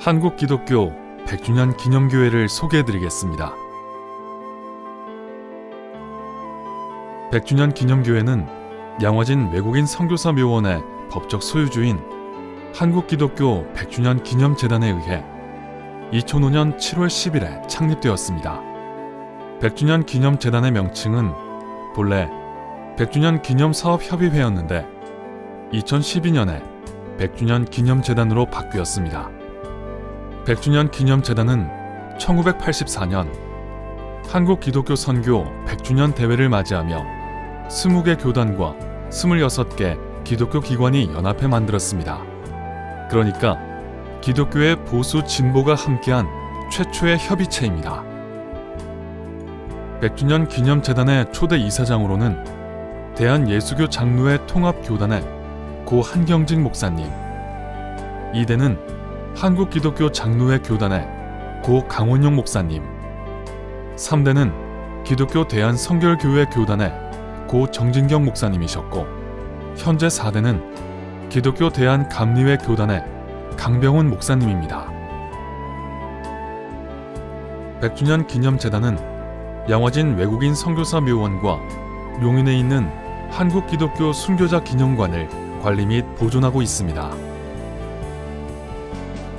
한국기독교 100주년 기념교회를 소개해드리겠습니다. 100주년 기념교회는 양화진 외국인 선교사 묘원의 법적 소유주인 한국기독교 100주년 기념재단에 의해 2005년 7월 10일에 창립되었습니다. 100주년 기념재단의 명칭은 본래 100주년 기념사업협의회였는데 2012년에 100주년 기념재단으로 바뀌었습니다. 100주년 기념재단은 1984년 한국기독교 선교 100주년 대회를 맞이하며 20개 교단과 26개 기독교 기관이 연합해 만들었습니다. 그러니까 기독교의 보수 진보가 함께한 최초의 협의체입니다. 100주년 기념재단의 초대 이사장으로는 대한예수교 장로회 통합교단의 고 한경직 목사님, 2대는 한국기독교 장로회 교단의 고 강원용 목사님, 3대는 기독교 대한성결교회 교단의 고 정진경 목사님이셨고, 현재 4대는 기독교 대한감리회 교단의 강병훈 목사님입니다. 100주년 기념재단은 양화진 외국인 선교사 묘원과 용인에 있는 한국기독교 순교자 기념관을 관리 및 보존하고 있습니다.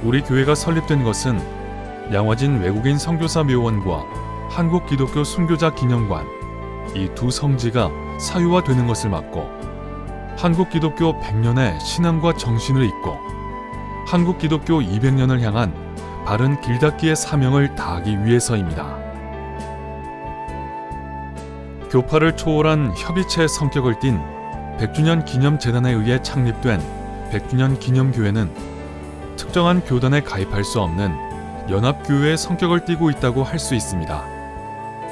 우리 교회가 설립된 것은 양화진 외국인 선교사 묘원과 한국기독교 순교자 기념관, 이 두 성지가 사유화되는 것을 막고 한국기독교 100년의 신앙과 정신을 잇고 한국기독교 200년을 향한 바른 길닫기의 사명을 다하기 위해서입니다. 교파를 초월한 협의체의 성격을 띤 100주년 기념재단에 의해 창립된 100주년 기념교회는 특정한 교단에 가입할 수 없는 연합교회의 성격을 띠고 있다고 할 수 있습니다.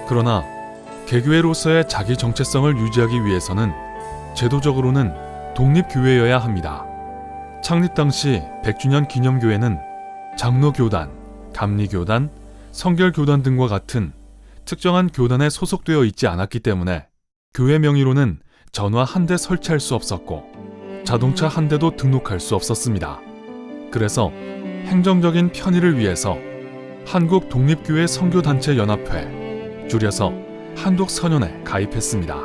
그러나 개교회로서의 자기 정체성을 유지하기 위해서는 제도적으로는 독립교회여야 합니다. 창립 당시 100주년 기념교회는 장로교단, 감리교단, 성결교단 등과 같은 특정한 교단에 소속되어 있지 않았기 때문에 교회 명의로는 전화 한 대 설치할 수 없었고 자동차 한 대도 등록할 수 없었습니다. 그래서 행정적인 편의를 위해서 한국독립교회 선교단체연합회, 줄여서 한독선연에 가입했습니다.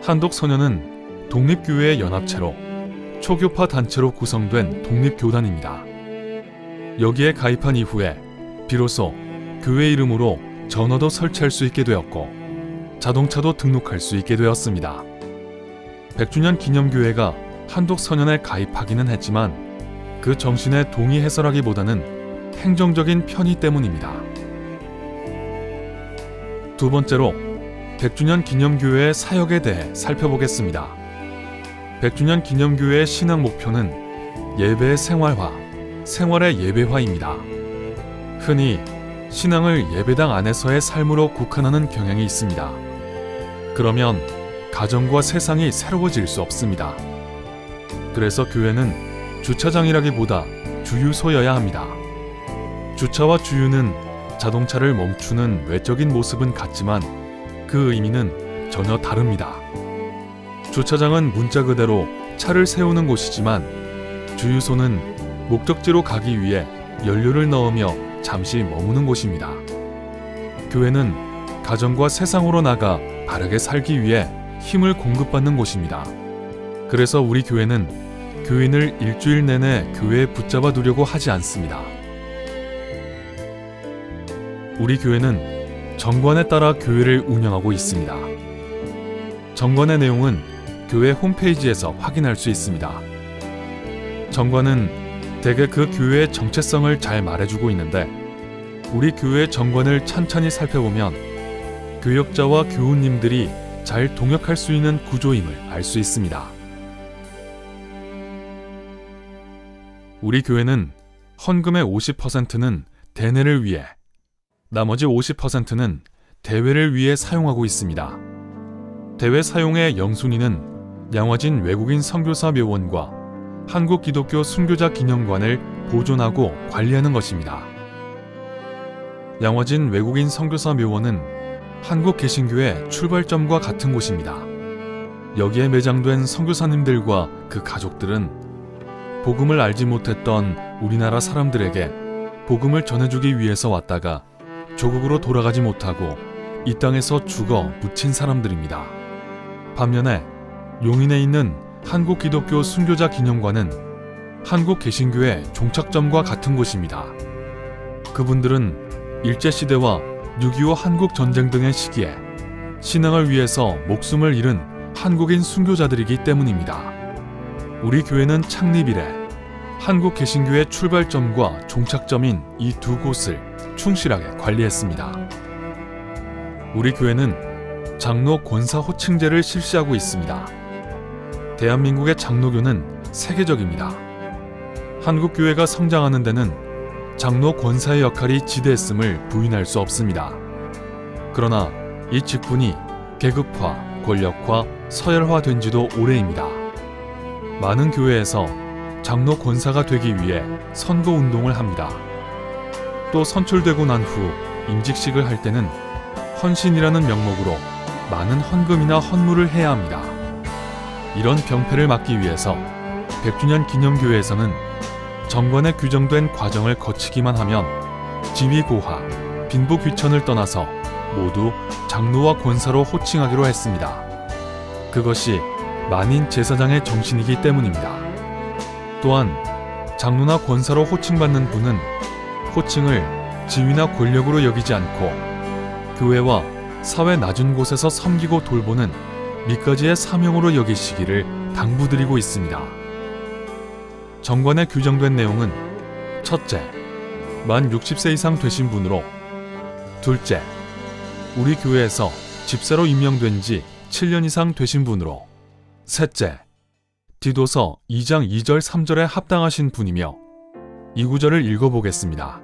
한독선연은 독립교회의 연합체로 초교파 단체로 구성된 독립교단입니다. 여기에 가입한 이후에 비로소 교회 이름으로 전화도 설치할 수 있게 되었고 자동차도 등록할 수 있게 되었습니다. 100주년 기념교회가 한독선연에 가입하기는 했지만 그 정신에 동의해서라기보다는 행정적인 편의 때문입니다. 두 번째로 100주년 기념교회의 사역에 대해 살펴보겠습니다. 100주년 기념교회의 신앙 목표는 예배의 생활화, 생활의 예배화입니다. 흔히 신앙을 예배당 안에서의 삶으로 국한하는 경향이 있습니다. 그러면 가정과 세상이 새로워질 수 없습니다. 그래서 교회는 주차장이라기보다 주유소여야 합니다. 주차와 주유는 자동차를 멈추는 외적인 모습은 같지만 그 의미는 전혀 다릅니다. 주차장은 문자 그대로 차를 세우는 곳이지만 주유소는 목적지로 가기 위해 연료를 넣으며 잠시 머무는 곳입니다. 교회는 가정과 세상으로 나가 바르게 살기 위해 힘을 공급받는 곳입니다. 그래서 우리 교회는 교인을 일주일 내내 교회에 붙잡아 두려고 하지 않습니다. 우리 교회는 정관에 따라 교회를 운영하고 있습니다. 정관의 내용은 교회 홈페이지에서 확인할 수 있습니다. 정관은 대개 그 교회의 정체성을 잘 말해주고 있는데 우리 교회의 정관을 찬찬히 살펴보면 교역자와 교우님들이 잘 동역할 수 있는 구조임을 알 수 있습니다. 우리 교회는 헌금의 50%는 대내를 위해, 나머지 50%는 대회를 위해 사용하고 있습니다. 대회 사용의 영순위는 양화진 외국인 선교사 묘원과 한국기독교 순교자 기념관을 보존하고 관리하는 것입니다. 양화진 외국인 선교사 묘원은 한국개신교의 출발점과 같은 곳입니다. 여기에 매장된 선교사님들과 그 가족들은 복음을 알지 못했던 우리나라 사람들에게 복음을 전해주기 위해서 왔다가 조국으로 돌아가지 못하고 이 땅에서 죽어 묻힌 사람들입니다. 반면에 용인에 있는 한국기독교 순교자 기념관은 한국개신교의 종착점과 같은 곳입니다. 그분들은 일제시대와 6.25 한국전쟁 등의 시기에 신앙을 위해서 목숨을 잃은 한국인 순교자들이기 때문입니다. 우리 교회는 창립 이래 한국개신교의 출발점과 종착점인 이 두 곳을 충실하게 관리했습니다. 우리 교회는 장로 권사 호칭제를 실시하고 있습니다. 대한민국의 장로교는 세계적입니다. 한국 교회가 성장하는 데는 장로 권사의 역할이 지대했음을 부인할 수 없습니다. 그러나 이 직분이 계급화, 권력화, 서열화된 지도 오래입니다. 많은 교회에서 장로 권사가 되기 위해 선거 운동을 합니다. 또 선출되고 난 후 임직식을 할 때는 헌신이라는 명목으로 많은 헌금이나 헌물을 해야 합니다. 이런 병폐를 막기 위해서 100주년 기념교회에서는 정관에 규정된 과정을 거치기만 하면 지위고하, 빈부귀천을 떠나서 모두 장로와 권사로 호칭하기로 했습니다. 그것이 만인 제사장의 정신이기 때문입니다. 또한 장로나 권사로 호칭받는 분은 호칭을 지위나 권력으로 여기지 않고 교회와 사회 낮은 곳에서 섬기고 돌보는 밑가지의 사명으로 여기시기를 당부드리고 있습니다. 정관에 규정된 내용은 첫째, 만 60세 이상 되신 분으로, 둘째, 우리 교회에서 집사로 임명된 지 7년 이상 되신 분으로, 셋째, 디도서 2장 2절 3절에 합당하신 분이며, 이 구절을 읽어보겠습니다.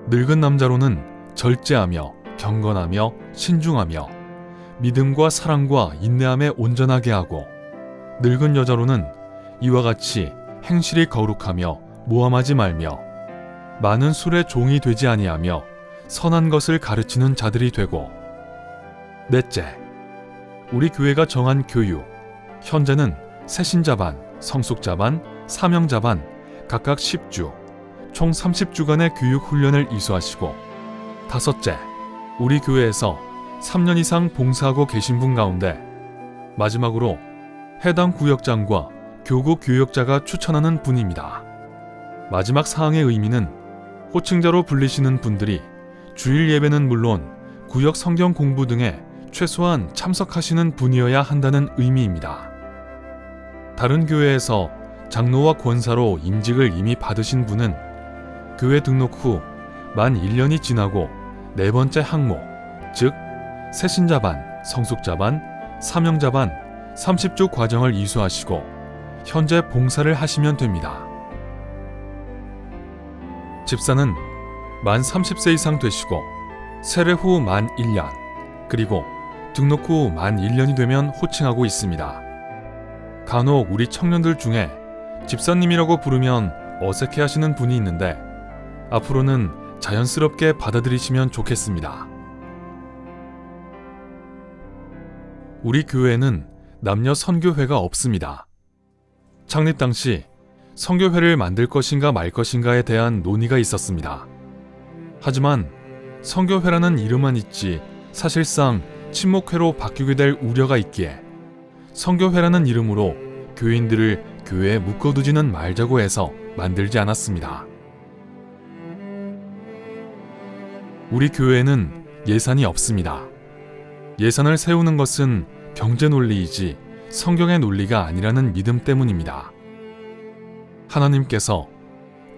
늙은 남자로는 절제하며 경건하며 신중하며 믿음과 사랑과 인내함에 온전하게 하고, 늙은 여자로는 이와 같이 행실이 거룩하며 모함하지 말며 많은 술의 종이 되지 아니하며 선한 것을 가르치는 자들이 되고, 넷째, 우리 교회가 정한 교육, 현재는 새신자반, 성숙자반, 사명자반 각각 10주, 총 30주간의 교육 훈련을 이수하시고, 다섯째, 우리 교회에서 3년 이상 봉사하고 계신 분 가운데 마지막으로 해당 구역장과 교구 교역자가 추천하는 분입니다. 마지막 사항의 의미는 호칭자로 불리시는 분들이 주일 예배는 물론 구역 성경 공부 등에 최소한 참석하시는 분이어야 한다는 의미입니다. 다른 교회에서 장로와 권사로 임직을 이미 받으신 분은 교회 등록 후 만 1년이 지나고 네 번째 항목, 즉 새신자반, 성숙자반, 사명자반 30주 과정을 이수하시고 현재 봉사를 하시면 됩니다. 집사는 만 30세 이상 되시고 세례 후 만 1년, 그리고 등록 후 만 1년이 되면 호칭하고 있습니다. 간혹 우리 청년들 중에 집사님이라고 부르면 어색해하시는 분이 있는데 앞으로는 자연스럽게 받아들이시면 좋겠습니다. 우리 교회에는 남녀 선교회가 없습니다. 창립 당시 선교회를 만들 것인가 말 것인가에 대한 논의가 있었습니다. 하지만 선교회라는 이름만 있지 사실상 친목회로 바뀌게 될 우려가 있기에 선교회라는 이름으로 교인들을 교회에 묶어두지는 말자고 해서 만들지 않았습니다. 우리 교회에는 예산이 없습니다. 예산을 세우는 것은 경제 논리이지 성경의 논리가 아니라는 믿음 때문입니다. 하나님께서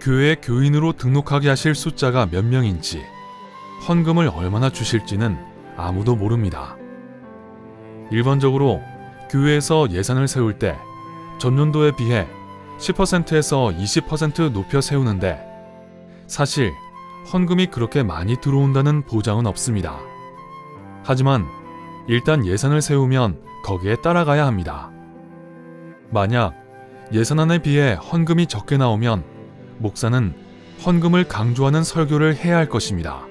교회에 교인으로 등록하게 하실 숫자가 몇 명인지, 헌금을 얼마나 주실지는 아무도 모릅니다. 일반적으로 교회에서 예산을 세울 때 전년도에 비해 10%에서 20% 높여 세우는데 사실 헌금이 그렇게 많이 들어온다는 보장은 없습니다. 하지만 일단 예산을 세우면 거기에 따라가야 합니다. 만약 예산안에 비해 헌금이 적게 나오면 목사는 헌금을 강조하는 설교를 해야 할 것입니다.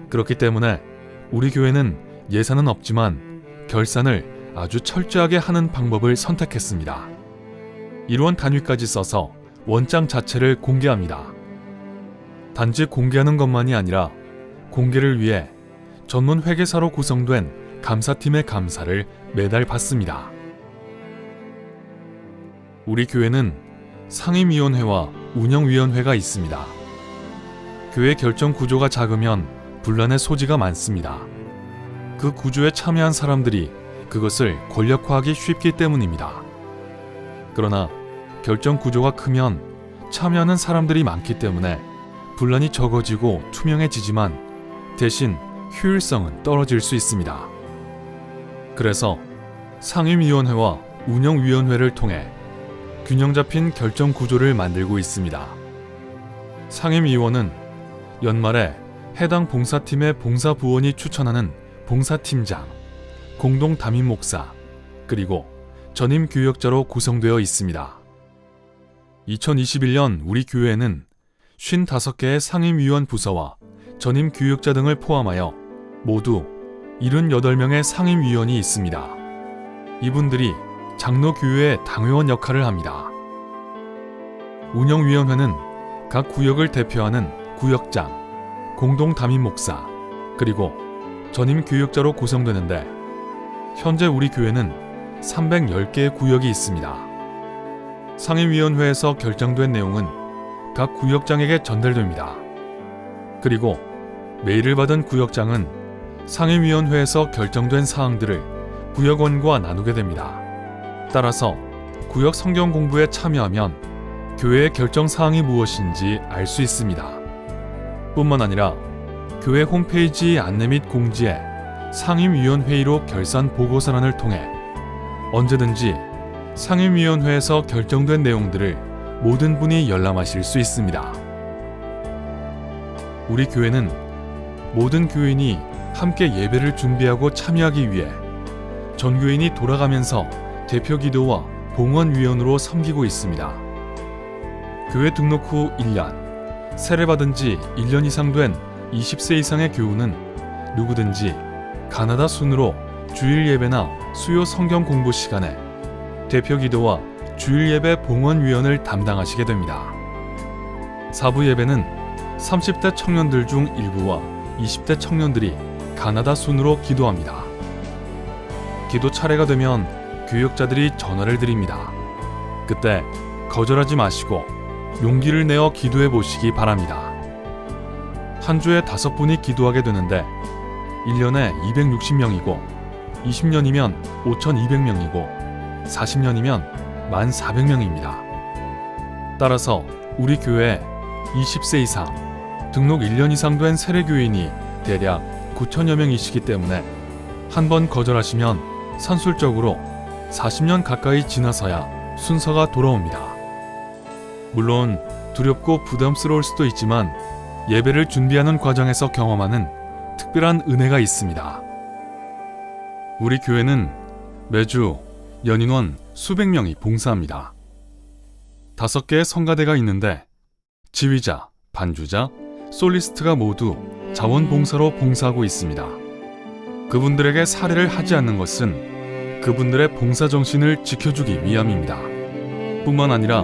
그렇기 때문에 우리 교회는 예산은 없지만 결산을 아주 철저하게 하는 방법을 선택했습니다. 일원 단위까지 써서 원장 자체를 공개합니다. 단지 공개하는 것만이 아니라 공개를 위해 전문 회계사로 구성된 감사팀의 감사를 매달 받습니다. 우리 교회는 상임위원회와 운영위원회가 있습니다. 교회 결정 구조가 작으면 분란의 소지가 많습니다. 그 구조에 참여한 사람들이 그것을 권력화하기 쉽기 때문입니다. 그러나 결정 구조가 크면 참여하는 사람들이 많기 때문에 분란이 적어지고 투명해지지만 대신 효율성은 떨어질 수 있습니다. 그래서 상임위원회와 운영위원회를 통해 균형 잡힌 결정 구조를 만들고 있습니다. 상임위원은 연말에 해당 봉사팀의 봉사부원이 추천하는 봉사팀장, 공동 담임 목사, 그리고 전임 교역자로 구성되어 있습니다. 2021년 우리 교회에는 55개의 상임위원 부서와 전임 교역자 등을 포함하여 모두 78명의 상임위원이 있습니다. 이분들이 장로교회의 당회원 역할을 합니다. 운영위원회는 각 구역을 대표하는 구역장, 공동 담임 목사, 그리고 전임 교역자로 구성되는데 현재 우리 교회는 310개의 구역이 있습니다. 상임위원회에서 결정된 내용은 각 구역장에게 전달됩니다. 그리고 메일을 받은 구역장은 상임위원회에서 결정된 사항들을 구역원과 나누게 됩니다. 따라서 구역 성경 공부에 참여하면 교회의 결정 사항이 무엇인지 알 수 있습니다. 뿐만 아니라 교회 홈페이지 안내 및 공지에 상임위원회의로 결산 보고서란을 통해 언제든지 상임위원회에서 결정된 내용들을 모든 분이 열람하실 수 있습니다. 우리 교회는 모든 교인이 함께 예배를 준비하고 참여하기 위해 전교인이 돌아가면서 대표 기도와 봉헌위원으로 섬기고 있습니다. 교회 등록 후 1년, 세례받은 지 1년 이상 된 20세 이상의 교우는 누구든지 가나다 순으로 주일 예배나 수요 성경 공부 시간에 대표 기도와 주일 예배 봉헌위원을 담당하시게 됩니다. 사부 예배는 30대 청년들 중 일부와 20대 청년들이 가나다 순으로 기도합니다. 기도 차례가 되면 교역자들이 전화를 드립니다. 그때 거절하지 마시고 용기를 내어 기도해 보시기 바랍니다. 한 주에 5분이 기도하게 되는데 1년에 260명이고 20년이면 5,200명이고 40년이면 1,400명입니다. 따라서 우리 교회에 20세 이상, 등록 1년 이상 된 세례교인이 대략 9,000여 명이시기 때문에 한 번 거절하시면 산술적으로 40년 가까이 지나서야 순서가 돌아옵니다. 물론 두렵고 부담스러울 수도 있지만 예배를 준비하는 과정에서 경험하는 특별한 은혜가 있습니다. 우리 교회는 매주 연인원 수백 명이 봉사합니다. 5개의 성가대가 있는데 지휘자, 반주자, 솔리스트가 모두 자원봉사로 봉사하고 있습니다. 그분들에게 사례를 하지 않는 것은 그분들의 봉사정신을 지켜주기 위함입니다. 뿐만 아니라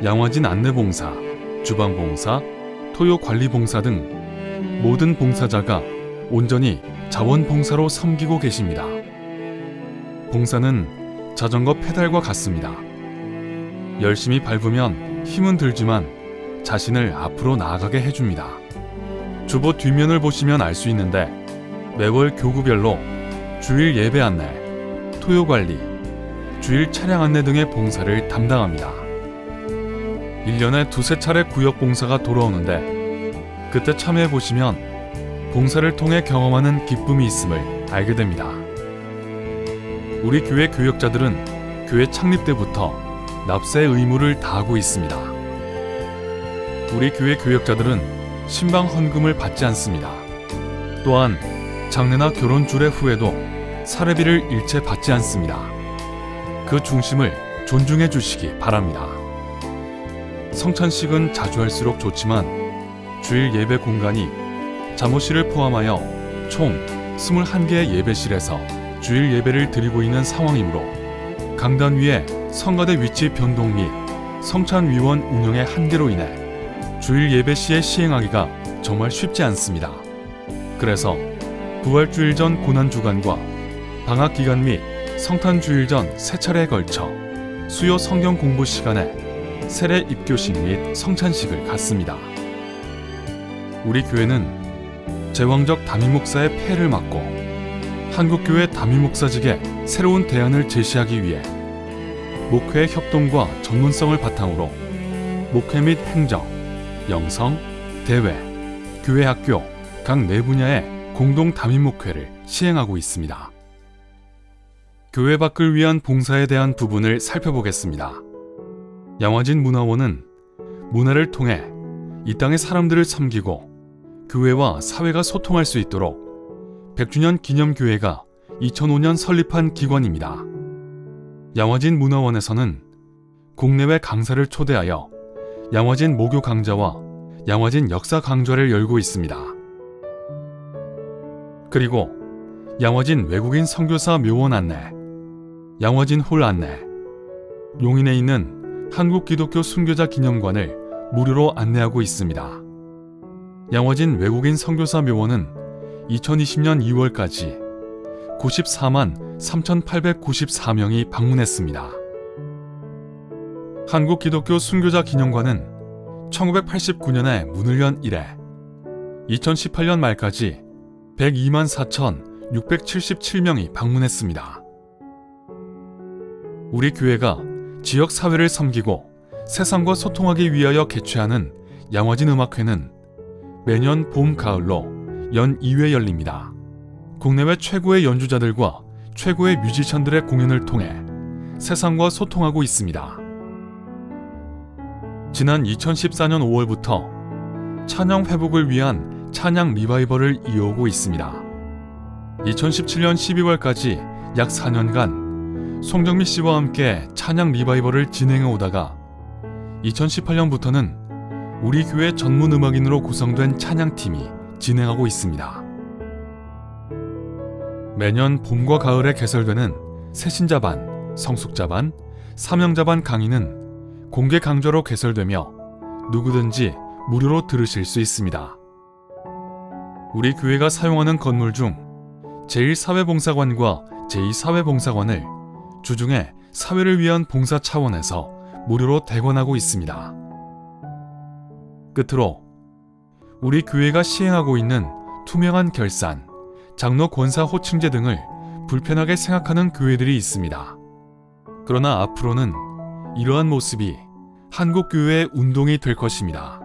양화진 안내봉사, 주방봉사, 토요관리봉사 등 모든 봉사자가 온전히 자원봉사로 섬기고 계십니다. 봉사는 자전거 페달과 같습니다. 열심히 밟으면 힘은 들지만 자신을 앞으로 나아가게 해줍니다. 주보 뒷면을 보시면 알 수 있는데 매월 교구별로 주일 예배 안내, 토요 관리, 주일 차량 안내 등의 봉사를 담당합니다. 1년에 2-3차례 구역 봉사가 돌아오는데 그때 참여해 보시면 봉사를 통해 경험하는 기쁨이 있음을 알게 됩니다. 우리 교회 교역자들은 교회 창립 때부터 납세 의무를 다하고 있습니다. 우리 교회 교역자들은 신방 헌금을 받지 않습니다. 또한 장례나 결혼 주례 후에도 사례비를 일체 받지 않습니다. 그 중심을 존중해 주시기 바랍니다. 성찬식은 자주 할수록 좋지만 주일 예배 공간이 잠옷실을 포함하여 총 21개의 예배실에서 주일 예배를 드리고 있는 상황이므로 강단 위에 성가대 위치 변동 및 성찬위원 운영의 한계로 인해 주일 예배 시에 시행하기가 정말 쉽지 않습니다. 그래서 부활주일 전 고난주간과 방학기간 및 성탄주일 전 세 차례에 걸쳐 수요 성경 공부 시간에 세례 입교식 및 성찬식을 갖습니다. 우리 교회는 제왕적 담임 목사의 폐를 막고 한국교회 담임 목사직에 새로운 대안을 제시하기 위해 목회의 협동과 전문성을 바탕으로 목회 및 행정, 영성, 대외, 교회 학교 각 네 분야의 공동 담임 목회를 시행하고 있습니다. 교회 밖을 위한 봉사에 대한 부분을 살펴보겠습니다. 양화진 문화원은 문화를 통해 이 땅의 사람들을 섬기고 교회와 사회가 소통할 수 있도록 100주년 기념교회가 2005년 설립한 기관입니다. 양화진 문화원에서는 국내외 강사를 초대하여 양화진 모교 강좌와 양화진 역사 강좌를 열고 있습니다. 그리고 양화진 외국인 선교사 묘원 안내, 양화진 홀 안내, 용인에 있는 한국기독교 순교자 기념관을 무료로 안내하고 있습니다. 양화진 외국인 선교사 묘원은 2020년 2월까지 94만 3,894명이 방문했습니다. 한국기독교 순교자 기념관은 1989년에 문을 연 이래 2018년 말까지 102만 4,677명이 방문했습니다. 우리 교회가 지역 사회를 섬기고 세상과 소통하기 위하여 개최하는 양화진 음악회는 매년 봄, 가을로 연 2회 열립니다. 국내외 최고의 연주자들과 최고의 뮤지션들의 공연을 통해 세상과 소통하고 있습니다. 지난 2014년 5월부터 찬양 회복을 위한 찬양 리바이벌을 이어오고 있습니다. 2017년 12월까지 약 4년간 송정미 씨와 함께 찬양 리바이벌을 진행해 오다가 2018년부터는 우리 교회 전문 음악인으로 구성된 찬양팀이 진행하고 있습니다. 매년 봄과 가을에 개설되는 새신자반, 성숙자반, 사명자반 강의는 공개 강좌로 개설되며 누구든지 무료로 들으실 수 있습니다. 우리 교회가 사용하는 건물 중 제1사회봉사관과 제2사회봉사관을 주중에 사회를 위한 봉사 차원에서 무료로 대관하고 있습니다. 끝으로 우리 교회가 시행하고 있는 투명한 결산, 장로 권사 호칭제 등을 불편하게 생각하는 교회들이 있습니다. 그러나 앞으로는 이러한 모습이 한국교회의 운동이 될 것입니다.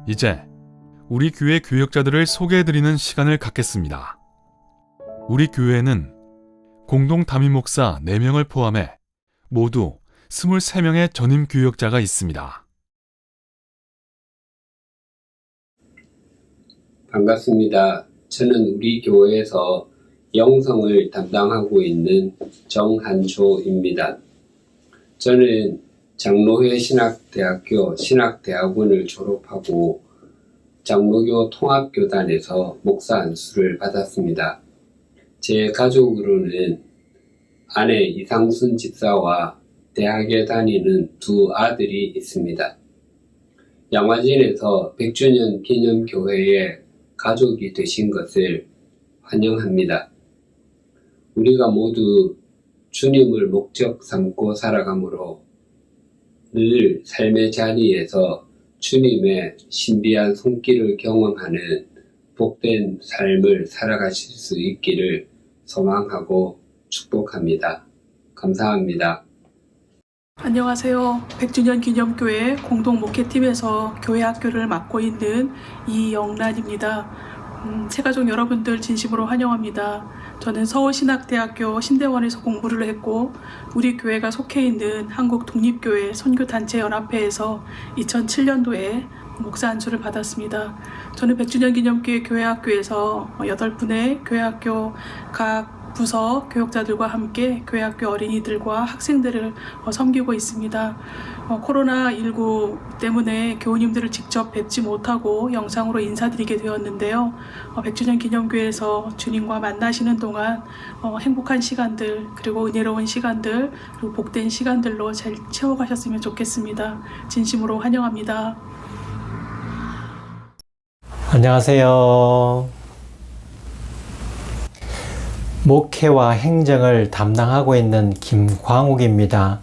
이제 우리 교회 교역자들을 소개해드리는 시간을 갖겠습니다. 우리 교회에는 공동 담임 목사 4명을 포함해 모두 23명의 전임 교역자가 있습니다. 반갑습니다. 저는 우리 교회에서 영성을 담당하고 있는 정한초입니다. 저는 장로회 신학대학교 신학대학원을 졸업하고 장로교 통합교단에서 목사 안수를 받았습니다. 제 가족으로는 아내 이상순 집사와 대학에 다니는 2 아들이 있습니다. 양화진에서 100주년 기념교회의 가족이 되신 것을 환영합니다. 우리가 모두 주님을 목적 삼고 살아가므로 늘 삶의 자리에서 주님의 신비한 손길을 경험하는 복된 삶을 살아가실 수 있기를 소망하고 축복합니다. 감사합니다. 안녕하세요. 100주년 기념교회 공동목회팀에서 교회학교를 맡고 있는 이영란입니다. 새가족 여러분들 진심으로 환영합니다. 저는 서울신학대학교 신대원에서 공부를 했고 우리 교회가 속해 있는 한국독립교회 선교단체연합회에서 2007년도에 목사 안수를 받았습니다. 저는 100주년 기념교회 교회학교에서 8분의 교회학교 각 부서 교육자들과 함께 교회학교 어린이들과 학생들을 섬기고 있습니다. 코로나19 때문에 교우님들을 직접 뵙지 못하고 영상으로 인사드리게 되었는데요. 100주년 기념교회에서 주님과 만나시는 동안 행복한 시간들, 그리고 은혜로운 시간들, 그리고 복된 시간들로 잘 채워가셨으면 좋겠습니다. 진심으로 환영합니다. 안녕하세요. 목회와 행정을 담당하고 있는 김광욱입니다.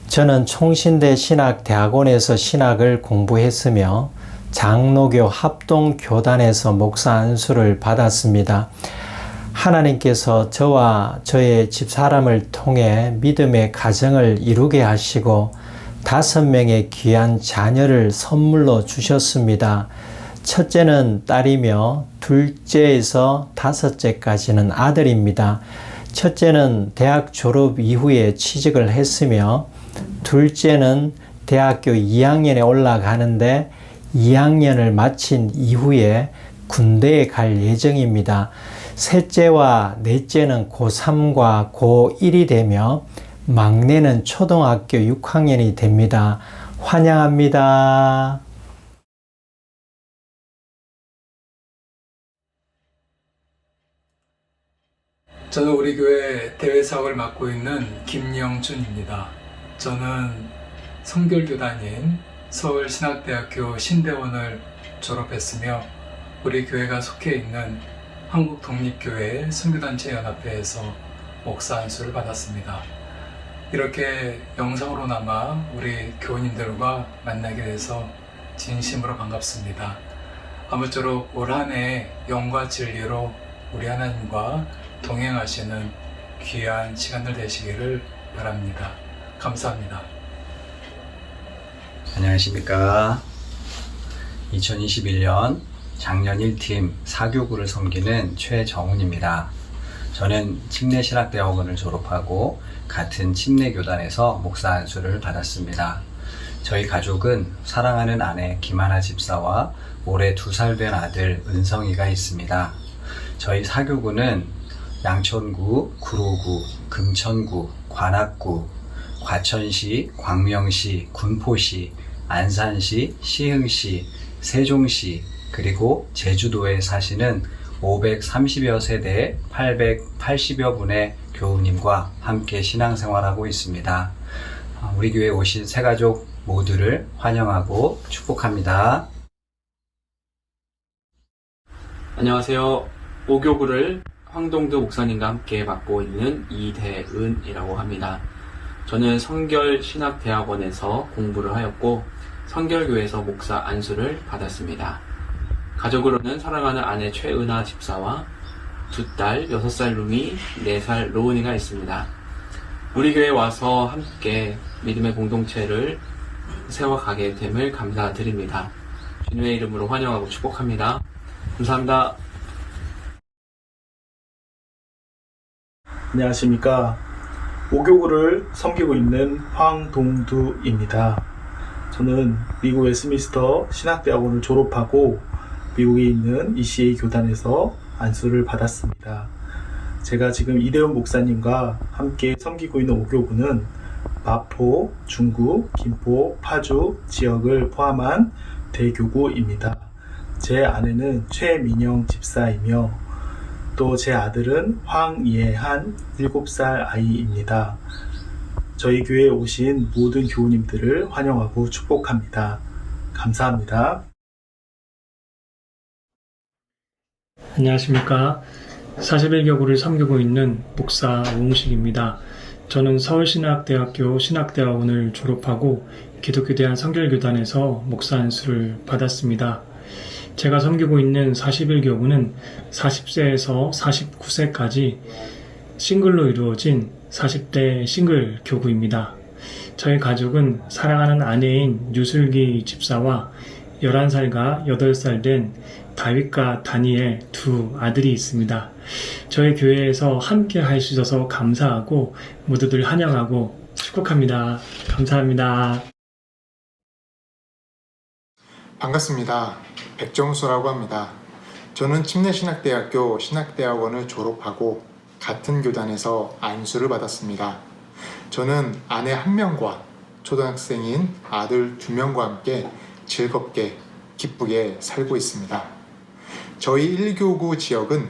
저는 총신대 신학대학원에서 신학을 공부했으며 장로교 합동교단에서 목사 안수를 받았습니다. 하나님께서 저와 저의 집사람을 통해 믿음의 가정을 이루게 하시고 5명의 귀한 자녀를 선물로 주셨습니다. 첫째는 딸이며 둘째에서 5째까지는 아들입니다. 첫째는 대학 졸업 이후에 취직을 했으며 둘째는 대학교 2학년에 올라가는데 2학년을 마친 이후에 군대에 갈 예정입니다. 셋째와 넷째는 고3과 고1이 되며 막내는 초등학교 6학년이 됩니다. 환영합니다. 저는 우리 교회 대외사역을 맡고 있는 김영준입니다. 저는 성결교단인 서울신학대학교 신대원을 졸업했으며 우리 교회가 속해 있는 한국독립교회 선교단체연합회에서 목사 안수를 받았습니다. 이렇게 영상으로나마 우리 교우님들과 만나게 돼서 진심으로 반갑습니다. 아무쪼록 올 한 해 영과 진리로 우리 하나님과 동행하시는 귀한 시간들 되시기를 바랍니다. 감사합니다. 안녕하십니까. 2021년 작년 1팀 사교구를 섬기는 최정훈입니다. 저는 침례신학대학원을 졸업하고 같은 침례교단에서 목사 안수를 받았습니다. 저희 가족은 사랑하는 아내 김하나 집사와 올해 2살 된 아들 은성이가 있습니다. 저희 사교구는 양천구, 구로구, 금천구, 관악구, 과천시, 광명시, 군포시, 안산시, 시흥시, 세종시, 그리고 제주도에 사시는 530여 세대 880여 분의 교우님과 함께 신앙생활하고 있습니다. 우리 교회에 오신 새가족 모두를 환영하고 축복합니다. 안녕하세요. 오교구를 황동두 목사님과 함께 맡고 있는 이대은이라고 합니다. 저는 성결신학대학원에서 공부를 하였고 성결교회에서 목사 안수를 받았습니다. 가족으로는 사랑하는 아내 최은하 집사와 2딸, 6살 루미, 4살 로운이가 있습니다. 우리 교회에 와서 함께 믿음의 공동체를 세워가게 됨을 감사드립니다. 주님의 이름으로 환영하고 축복합니다. 감사합니다. 안녕하십니까. 오교구를 섬기고 있는 황동두입니다. 저는 미국 웨스민스터 신학대학원을 졸업하고 미국에 있는 ECA 교단에서 안수를 받았습니다. 제가 지금 이대훈 목사님과 함께 섬기고 있는 오교구는 마포, 중구, 김포, 파주 지역을 포함한 대교구입니다. 제 아내는 최민영 집사이며 또 제 아들은 황예한 7살 아이입니다. 저희 교회에 오신 모든 교우님들을 환영하고 축복합니다. 감사합니다. 안녕하십니까. 41교구를 섬기고 있는 목사 오홍식입니다. 저는 서울신학대학교 신학대학원을 졸업하고 기독교대한 성결교단에서 목사 안수를 받았습니다. 제가 섬기고 있는 41교구는 40세에서 49세까지 싱글로 이루어진 40대 싱글 교구입니다. 저희 가족은 사랑하는 아내인 유슬기 집사와 11살과 8살 된 다윗과 다니엘 2 아들이 있습니다. 저희 교회에서 함께 할 수 있어서 감사하고 모두들 환영하고 축복합니다. 감사합니다. 반갑습니다. 백정수라고 합니다. 저는 침례신학대학교 신학대학원을 졸업하고 같은 교단에서 안수를 받았습니다. 저는 아내 1명과 초등학생인 아들 2명과 함께 즐겁게 기쁘게 살고 있습니다. 저희 1교구 지역은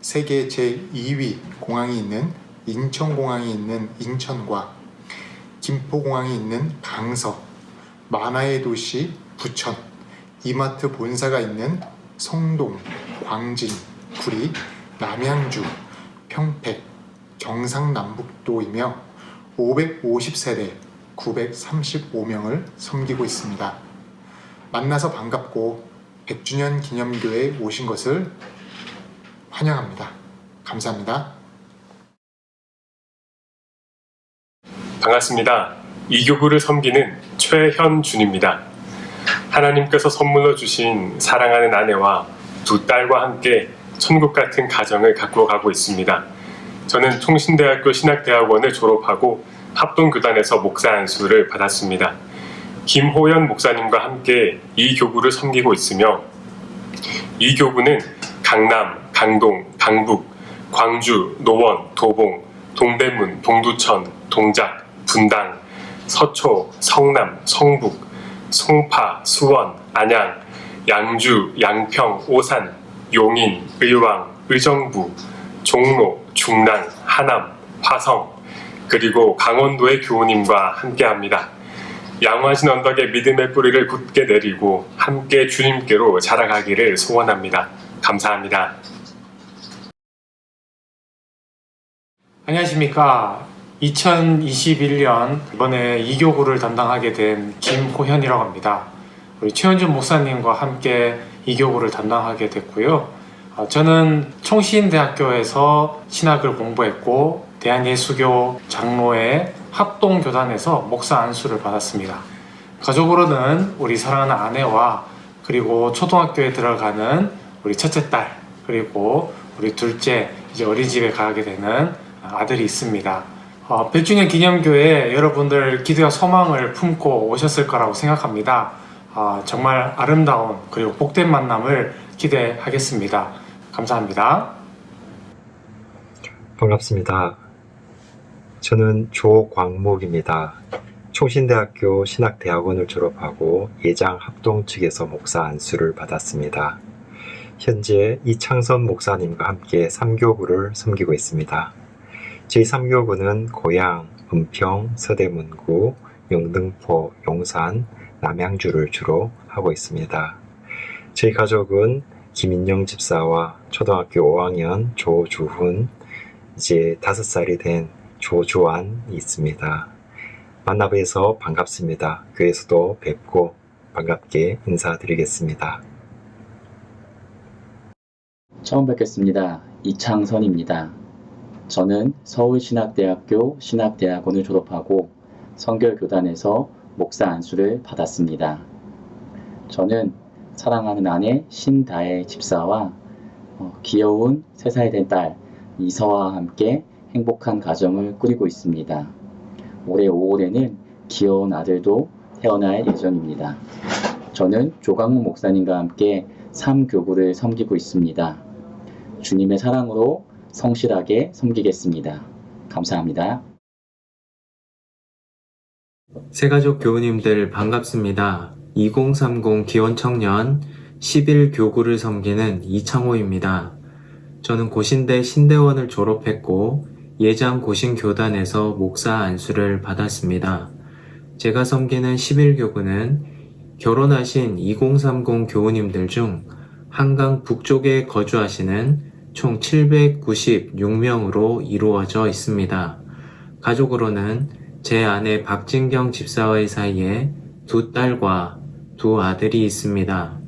세계 제2위 공항이 있는 인천공항이 있는 인천과 김포공항이 있는 강서, 만화의 도시 부천, 이마트 본사가 있는 성동, 광진, 구리, 남양주, 평택, 경상남북도이며 550세대 935명을 섬기고 있습니다. 만나서 반갑고 100주년 기념교회에 오신 것을 환영합니다. 감사합니다. 반갑습니다. 이 교구를 섬기는 최현준입니다. 하나님께서 선물로 주신 사랑하는 아내와 2 딸과 함께 천국 같은 가정을 갖고 가고 있습니다. 저는 총신대학교 신학대학원을 졸업하고 합동교단에서 목사 안수를 받았습니다. 김호연 목사님과 함께 이 교구를 섬기고 있으며 이 교구는 강남, 강동, 강북, 광주, 노원, 도봉, 동대문, 동두천, 동작, 분당, 서초, 성남, 성북, 송파, 수원, 안양, 양주, 양평, 오산, 용인, 의왕, 의정부, 종로, 중랑, 하남, 화성, 그리고 강원도의 교우님과 함께합니다. 양화신 언덕에 믿음의 뿌리를 굳게 내리고 함께 주님께로 자라가기를 소원합니다. 감사합니다. 안녕하십니까. 2021년 이번에 이교구를 담당하게 된 김호현이라고 합니다. 우리 최현준 목사님과 함께 이교구를 담당하게 됐고요. 저는 총신대학교에서 신학을 공부했고 대한예수교 장로회 합동교단에서 목사 안수를 받았습니다. 가족으로는 우리 사랑하는 아내와 그리고 초등학교에 들어가는 우리 첫째 딸 그리고 우리 둘째 이제 어린이집에 가게 되는 아들이 있습니다. 100주년 기념교회에 여러분들 기대와 소망을 품고 오셨을 거라고 생각합니다. 정말 아름다운 그리고 복된 만남을 기대하겠습니다. 감사합니다. 반갑습니다. 저는 조광목입니다. 총신대학교 신학대학원을 졸업하고 예장 합동 측에서 목사 안수를 받았습니다. 현재 이창선 목사님과 함께 3교구를 섬기고 있습니다. 저희 3교구는 고양, 은평, 서대문구, 영등포, 용산, 남양주를 주로 하고 있습니다. 저희 가족은 김인영 집사와 초등학교 5학년 조주훈, 이제 5살이 된 조주환이 있습니다. 만나뵈서 반갑습니다. 교회에서도 뵙고 반갑게 인사드리겠습니다. 처음 뵙겠습니다. 이창선입니다. 저는 서울신학대학교 신학대학원을 졸업하고 성결교단에서 목사 안수를 받았습니다. 저는 사랑하는 아내 신다혜 집사와 귀여운 3살 된 딸 이서와 함께 행복한 가정을 꾸리고 있습니다. 올해 5월에는 귀여운 아들도 태어날 예정입니다. 저는 조광무 목사님과 함께 3교구를 섬기고 있습니다. 주님의 사랑으로 성실하게 섬기겠습니다. 감사합니다. 새가족 교우님들 반갑습니다. 2030 기원청년 11교구를 섬기는 이창호입니다. 저는 고신대 신대원을 졸업했고 예장 고신교단에서 목사 안수를 받았습니다. 제가 섬기는 11교구는 결혼하신 2030 교우님들 중 한강 북쪽에 거주하시는 총 796명으로 이루어져 있습니다. 가족으로는 제 아내 박진경 집사와의 사이에 2 딸과 2 아들이 있습니다.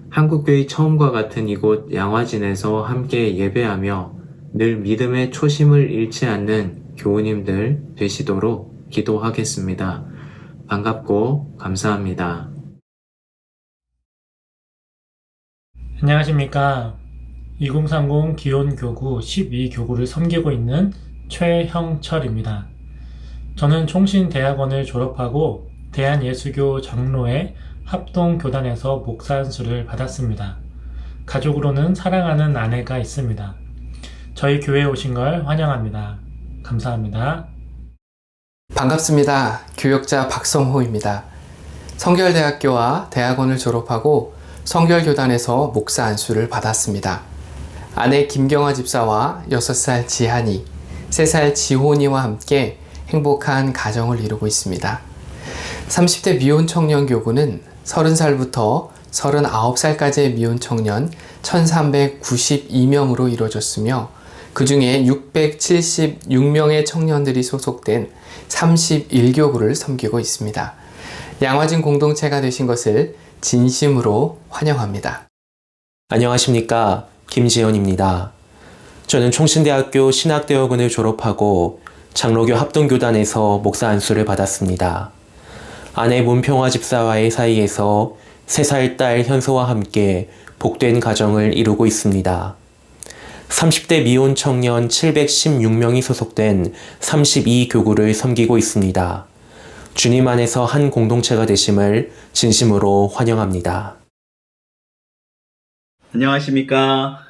한국교회 처음과 같은 이곳 양화진에서 함께 예배하며 늘 믿음의 초심을 잃지 않는 교우님들 되시도록 기도하겠습니다. 반갑고 감사합니다. 안녕하십니까. 2030 기원교구 12교구를 섬기고 있는 최형철입니다. 저는 총신대학원을 졸업하고 대한예수교 장로회 합동교단에서 목사 안수를 받았습니다. 가족으로는 사랑하는 아내가 있습니다. 저희 교회에 오신 걸 환영합니다. 감사합니다. 반갑습니다. 교역자 박성호입니다. 성결대학교와 대학원을 졸업하고 성결교단에서 목사 안수를 받았습니다. 아내 김경화 집사와 6살 지한이, 3살 지혼이와 함께 행복한 가정을 이루고 있습니다. 30대 미혼 청년 교구는 30살부터 39살까지의 미혼 청년 1392명으로 이루어졌으며 그 중에 676명의 청년들이 소속된 31교구를 섬기고 있습니다. 양화진 공동체가 되신 것을 진심으로 환영합니다. 안녕하십니까, 김지현입니다. 저는 총신대학교 신학대학원을 졸업하고 장로교 합동교단에서 목사 안수를 받았습니다. 아내 문평화 집사와의 사이에서 3살 딸 현소와 함께 복된 가정을 이루고 있습니다. 30대 미혼 청년 716명이 소속된 32교구를 섬기고 있습니다. 주님 안에서 한 공동체가 되심을 진심으로 환영합니다. 안녕하십니까.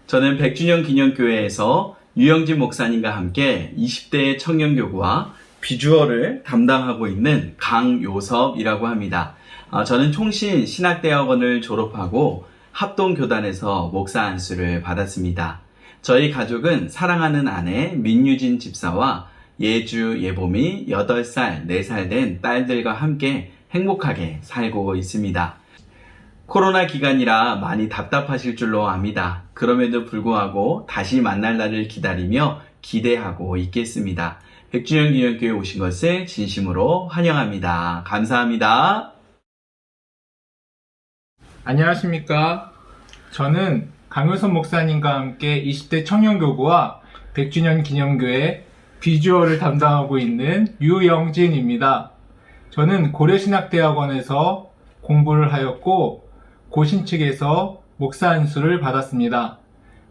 저는 100주년 기념교회에서 유영진 목사님과 함께 20대 청년교구와 비주얼을 담당하고 있는 강요섭이라고 합니다. 저는 총신 신학대학원을 졸업하고 합동교단에서 목사 안수를 받았습니다. 저희 가족은 사랑하는 아내 민유진 집사와 예주, 예봄이 8살, 4살 된 딸들과 함께 행복하게 살고 있습니다. 코로나 기간이라 많이 답답하실 줄로 압니다. 그럼에도 불구하고 다시 만날 날을 기다리며 기대하고 있겠습니다. 100주년 기념교회에 오신 것을 진심으로 환영합니다. 감사합니다. 안녕하십니까. 저는 강효선 목사님과 함께 20대 청년교구와 100주년 기념교회 비주얼을 담당하고 있는 유영진입니다. 저는 고려신학대학원에서 공부를 하였고 고신 측에서 목사 안수를 받았습니다.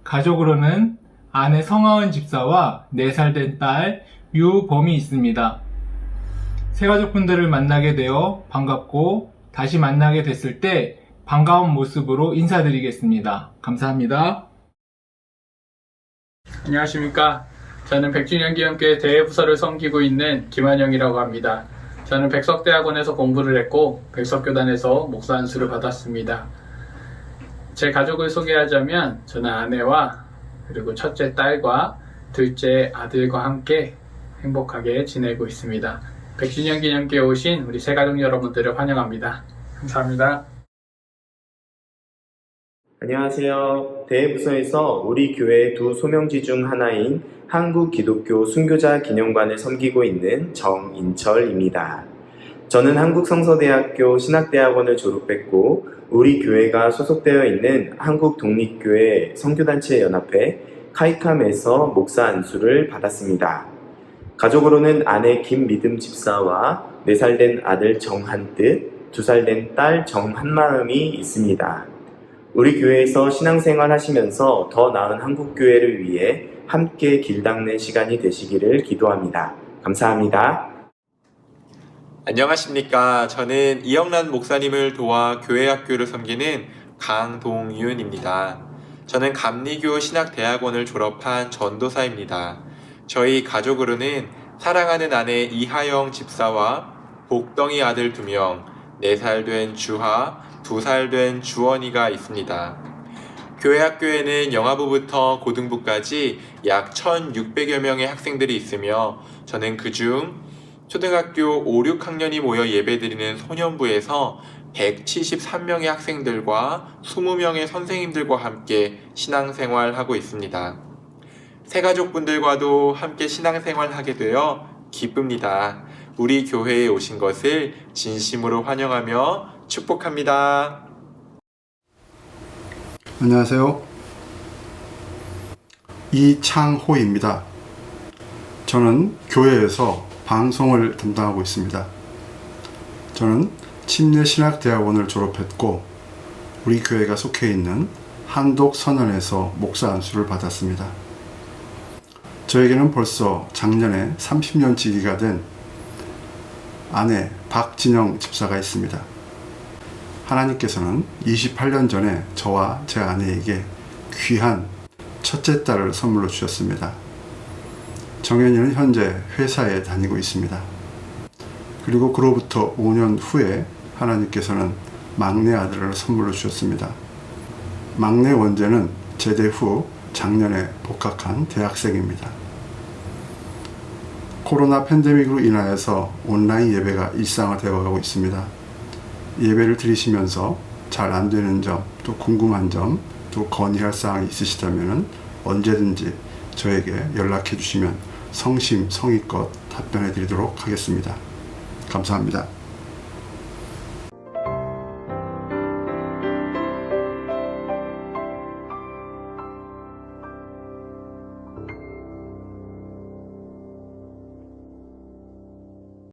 가족으로는 아내 성하은 집사와 4살 된 딸 유범이 있습니다. 새가족분들을 만나게 되어 반갑고 다시 만나게 됐을 때 반가운 모습으로 인사드리겠습니다. 감사합니다. 안녕하십니까. 저는 100주년 기념교회 대회부서를 섬기고 있는 김한영이라고 합니다. 저는 백석대학원에서 공부를 했고 백석교단에서 목사 안수를 받았습니다. 제 가족을 소개하자면 저는 아내와 그리고 첫째 딸과 둘째 아들과 함께 행복하게 지내고 있습니다. 100주년 기념교회에 오신 우리 새가족 여러분들을 환영합니다. 감사합니다. 안녕하세요. 대회부서에서 우리 교회 두 소명지 중 하나인 한국기독교 순교자 기념관을 섬기고 있는 정인철입니다. 저는 한국성서대학교 신학대학원을 졸업했고 우리 교회가 소속되어 있는 한국독립교회 선교단체연합회 카이캄에서 목사 안수를 받았습니다. 가족으로는 아내 김미듬 집사와 4살 된 아들 정한뜻, 2살 된 딸 정한마음이 있습니다. 우리 교회에서 신앙생활 하시면서 더 나은 한국교회를 위해 함께 길 닦는 시간이 되시기를 기도합니다. 감사합니다. 안녕하십니까. 저는 이영란 목사님을 도와 교회학교를 섬기는 강동윤입니다. 저는 감리교 신학대학원을 졸업한 전도사입니다. 저희 가족으로는 사랑하는 아내 이하영 집사와 복덩이 아들 2명, 4살 된 주하, 2살 된 주원이가 있습니다. 교회학교에는 영아부부터 고등부까지 약 1,600여 명의 학생들이 있으며 저는 그중 초등학교 5, 6학년이 모여 예배드리는 소년부에서 173명의 학생들과 20명의 선생님들과 함께 신앙생활하고 있습니다. 새가족분들과도 함께 신앙생활하게 되어 기쁩니다. 우리 교회에 오신 것을 진심으로 환영하며 축복합니다. 안녕하세요. 이창호입니다. 저는 교회에서 방송을 담당하고 있습니다. 저는 침례신학대학원을 졸업했고 우리 교회가 속해 있는 한독선언에서 목사 안수를 받았습니다. 저에게는 벌써 작년에 30년치기가 된 아내 박진영 집사가 있습니다. 하나님께서는 28년 전에 저와 제 아내에게 귀한 첫째 딸을 선물로 주셨습니다. 정현이는 현재 회사에 다니고 있습니다. 그리고 그로부터 5년 후에 하나님께서는 막내 아들을 선물로 주셨습니다. 막내 원재는 제대 후 작년에 복학한 대학생입니다. 코로나 팬데믹으로 인하여서 온라인 예배가 일상화되어 가고 있습니다. 예배를 드리시면서 잘 안 되는 점, 또 궁금한 점, 또 건의할 사항이 있으시다면 언제든지 저에게 연락해 주시면 성심성의껏 답변해 드리도록 하겠습니다. 감사합니다.